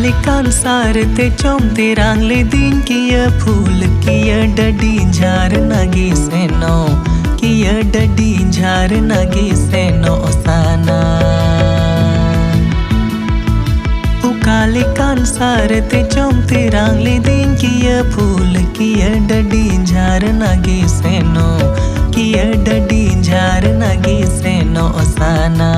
काले कांसार ते चोमते रांगले दिन किया फूल किया डडी झार नगी सेनो किया डडी झार नगी सेनो ओसाना काले कांसार ते चोमते रांगले दिन किया फूल किया डडी झार नगी सेनो किया डडी झार नगी सेनो ओसाना